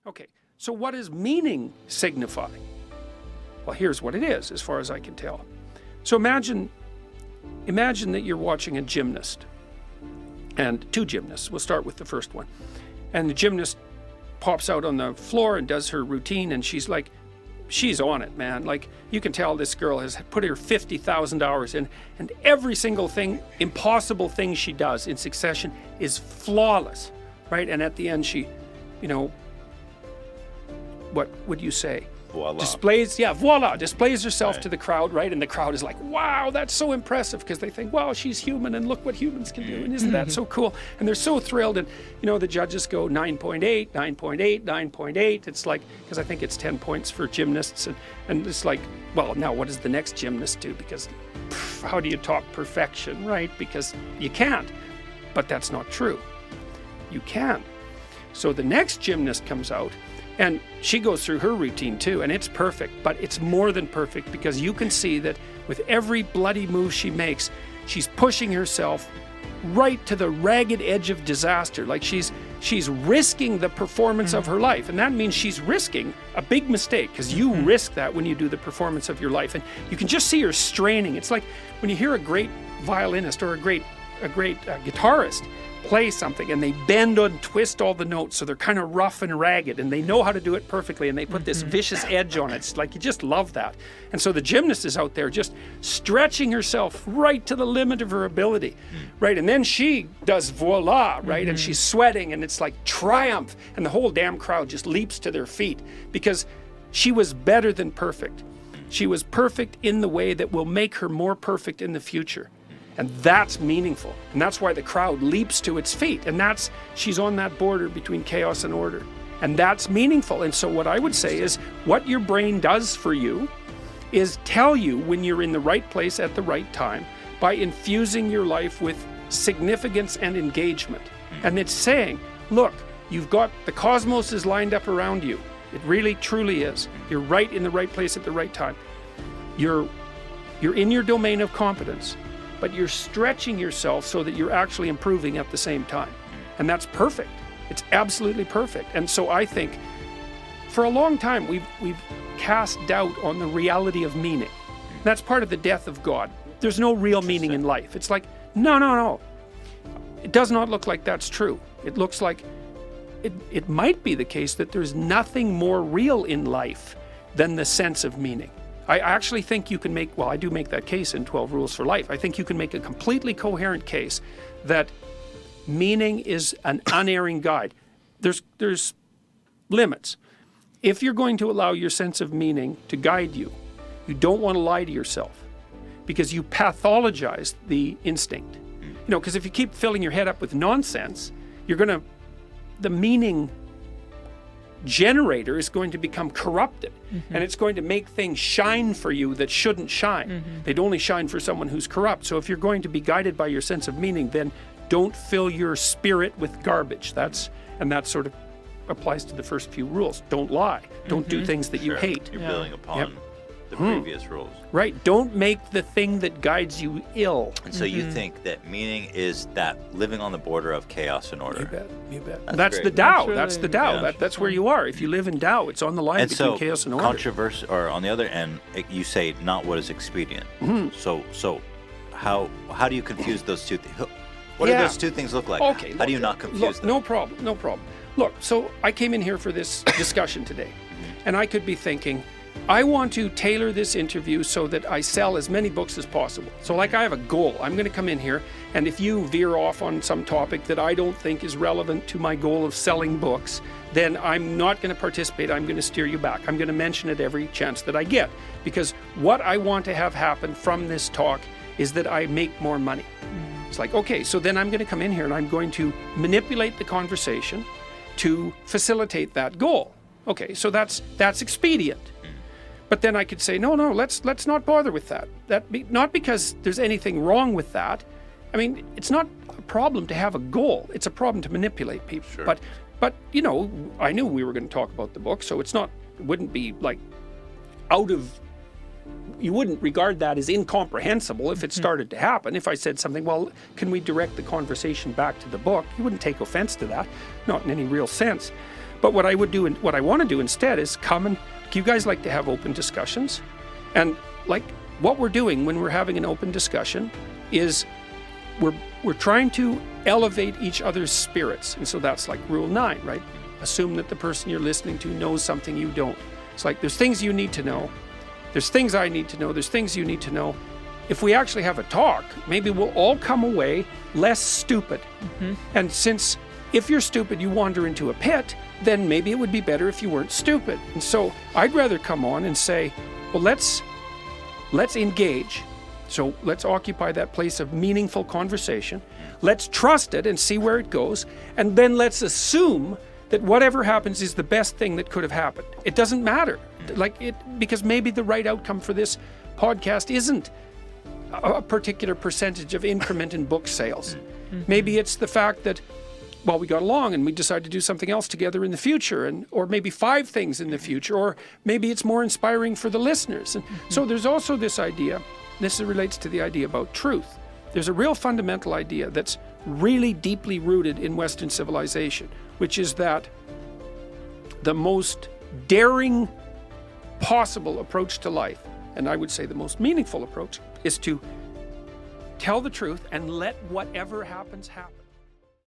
Okay, so what does meaning signify? Well, here's what it is, as far as I can tell. So imagine that you're watching a gymnast, and two gymnasts. We'll start with the first one. And the gymnast pops out on the floor and does her routine, and she's on it, man. Like, you can tell this girl has put her 50,000 hours in, and every single thing, impossible thing she does in succession is flawless, right? And at the end, she, what would you say? Voila. Displays herself Right. to the crowd, right? And the crowd is like, wow, that's so impressive, because they think, wow, she's human, and look what humans can do, and isn't that so cool? And they're so thrilled, and the judges go 9.8, 9.8, 9.8. It's like, because I think it's 10 points for gymnasts, and it's like, well, now what does the next gymnast do? Because how do you top perfection, right? Because you can't. But that's not true. You can. So the next gymnast comes out, and she goes through her routine too, and it's perfect, but it's more than perfect, because you can see that with every bloody move she makes, she's pushing herself right to the ragged edge of disaster. Like, she's risking the performance of her life, and that means she's risking a big mistake, because you risk that when you do the performance of your life, and you can just see her straining. It's like when you hear a great violinist or a great guitarist play something, and they bend and twist all the notes, so they're kind of rough and ragged, and they know how to do it perfectly, and they put this vicious edge on it. It's like, you just love that. And so the gymnast is out there just stretching herself right to the limit of her ability, right? And then she does voila, right? And she's sweating, and it's like triumph, and the whole damn crowd just leaps to their feet, because she was better than perfect. She was perfect in the way that will make her more perfect in the future. And that's meaningful. And that's why the crowd leaps to its feet. And she's on that border between chaos and order. And that's meaningful. And so what I would say is, what your brain does for you is tell you when you're in the right place at the right time by infusing your life with significance and engagement. And it's saying, look, you've got the cosmos is lined up around you. It really, truly is. You're right in the right place at the right time. You're in your domain of competence, but you're stretching yourself so that you're actually improving at the same time. And that's perfect. It's absolutely perfect. And so I think for a long time we've cast doubt on the reality of meaning. That's part of the death of God. There's no real meaning in life. It's like, no. It does not look like that's true. It looks like it might be the case that there's nothing more real in life than the sense of meaning. I actually think you can I do make that case in 12 Rules for Life. I think you can make a completely coherent case that meaning is an unerring guide. There's limits. If you're going to allow your sense of meaning to guide you, you don't want to lie to yourself, because you pathologize the instinct. Because if you keep filling your head up with nonsense, the meaning generator is going to become corrupted, and it's going to make things shine for you that shouldn't shine. They'd only shine for someone who's corrupt. So if you're going to be guided by your sense of meaning, then don't fill your spirit with garbage. That sort of applies to the first few rules. Don't lie. Don't do things that you hate. You're building upon the previous rules. Right. Don't make the thing that guides you ill. And so you think that meaning is that living on the border of chaos and order. You bet. That's the great. Tao. That's That's the really- Tao. Yeah. That's where you are. If you live in Tao, it's on the line And between so chaos and order. controversy, or on the other end, you say not what is expedient. So how do you confuse those two things? What do those two things look like? Okay. How do you not confuse look, them? No problem. Look, so I came in here for this discussion today, and I could be thinking, I want to tailor this interview so that I sell as many books as possible. So I have a goal. I'm going to come in here, and if you veer off on some topic that I don't think is relevant to my goal of selling books, then I'm not going to participate. I'm going to steer you back. I'm going to mention it every chance that I get, because what I want to have happen from this talk is that I make more money. It's like, okay, so then I'm going to come in here and I'm going to manipulate the conversation to facilitate that goal. Okay, so that's expedient. But then I could say, no, let's not bother with that. Not because there's anything wrong with that. I mean, it's not a problem to have a goal. It's a problem to manipulate people. Sure. But I knew we were going to talk about the book, so it wouldn't be like you wouldn't regard that as incomprehensible if it started to happen. If I said something, well, can we direct the conversation back to the book? You wouldn't take offense to that, not in any real sense. But what I would do and what I want to do instead is come and you guys like to have open discussions. And like what we're doing when we're having an open discussion is we're trying to elevate each other's spirits. And so that's like rule 9, right? Assume that the person you're listening to knows something you don't. It's like there's things you need to know. There's things I need to know. There's things you need to know. If we actually have a talk, maybe we'll all come away less stupid. And since if you're stupid, you wander into a pit, then maybe it would be better if you weren't stupid. And so I'd rather come on and say, well, let's engage. So let's occupy that place of meaningful conversation. Let's trust it and see where it goes. And then let's assume that whatever happens is the best thing that could have happened. It doesn't matter. Because maybe the right outcome for this podcast isn't a particular percentage of increment in book sales. Maybe it's the fact that, well, we got along and we decided to do something else together in the future, or maybe 5 things in the future, or maybe it's more inspiring for the listeners. And so there's also this idea, this relates to the idea about truth. There's a real fundamental idea that's really deeply rooted in Western civilization, which is that the most daring possible approach to life, and I would say the most meaningful approach, is to tell the truth and let whatever happens happen.